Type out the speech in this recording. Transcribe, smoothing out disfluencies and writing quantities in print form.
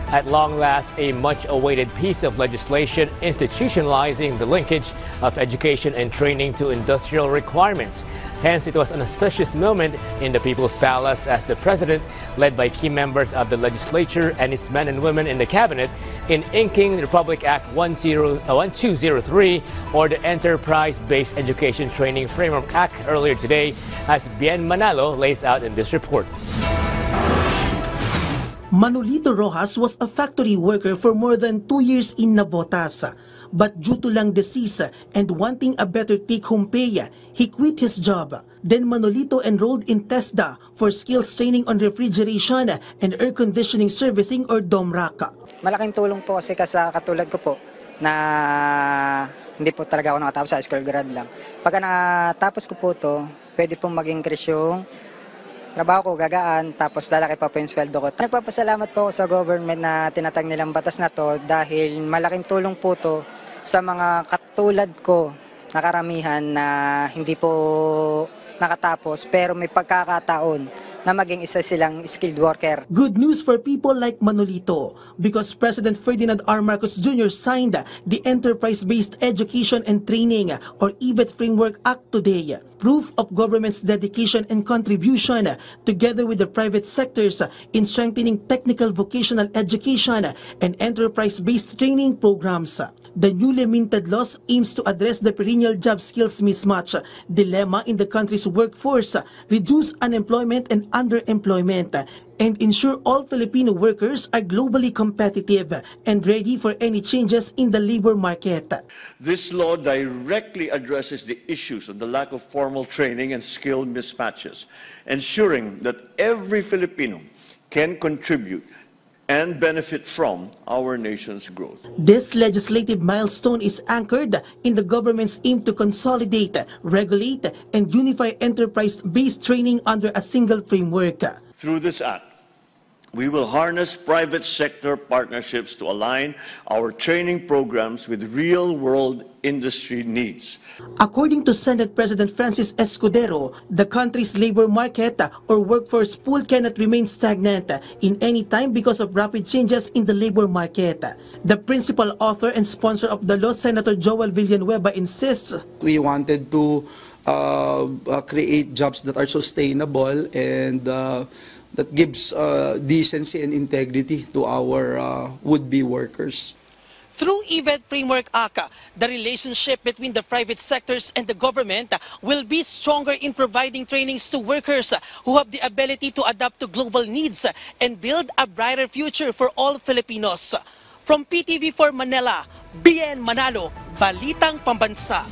At long last, a much-awaited piece of legislation institutionalizing the linkage of education and training to industrial requirements. Hence, it was an auspicious moment in the People's Palace as the President, led by key members of the legislature and its men and women in the cabinet, in inking the Republic Act 1203, or the Enterprise-Based Education Training Framework Act, earlier today, as Bien Manalo lays out in this report. Manolito Rojas was a factory worker for more than 2 years in Navotas. But due to lung disease and wanting a better take-home pay, he quit his job. Then Manolito enrolled in TESDA for skills training on refrigeration and air conditioning servicing, or DOMRAC. Malaking tulong po kasi katulad ko po na hindi po talaga ako nakatapos sa school grad lang. Pagka natapos ko po to, pwede pong mag-increase yung trabaho ko, gagaan, tapos lalaki pa po yung sweldo ko. Nagpapasalamat po ako sa government na tinatag nilang batas na to dahil malaking tulong po to sa mga katulad ko na karamihan na hindi po nakatapos pero may pagkakataon na maging isa silang skilled worker. Good news for people like Manolito because President Ferdinand R. Marcos Jr. signed the Enterprise-Based Education and Training, or EBET Framework Act today. Proof of government's dedication and contribution together with the private sectors in strengthening technical vocational education and enterprise-based training programs. The newly minted laws aims to address the perennial job skills mismatch dilemma in the country's workforce, reduce unemployment and underemployment, and ensure all Filipino workers are globally competitive and ready for any changes in the labor market. This law directly addresses the issues of the lack of formal training and skill mismatches, ensuring that every Filipino can contribute and benefit from our nation's growth. This legislative milestone is anchored in the government's aim to consolidate, regulate, and unify enterprise-based training under a single framework. Through this act, we will harness private sector partnerships to align our training programs with real-world industry needs. According to Senate President Francis Escudero, the country's labor market or workforce pool cannot remain stagnant in any time because of rapid changes in the labor market. The principal author and sponsor of the law, Senator Joel Villanueva, insists we wanted to create jobs that are sustainable and that gives decency and integrity to our would-be workers. Through EBET Framework Act, the relationship between the private sectors and the government will be stronger in providing trainings to workers who have the ability to adapt to global needs and build a brighter future for all Filipinos. From PTV for Manila, Bien Manalo, Balitang Pambansa.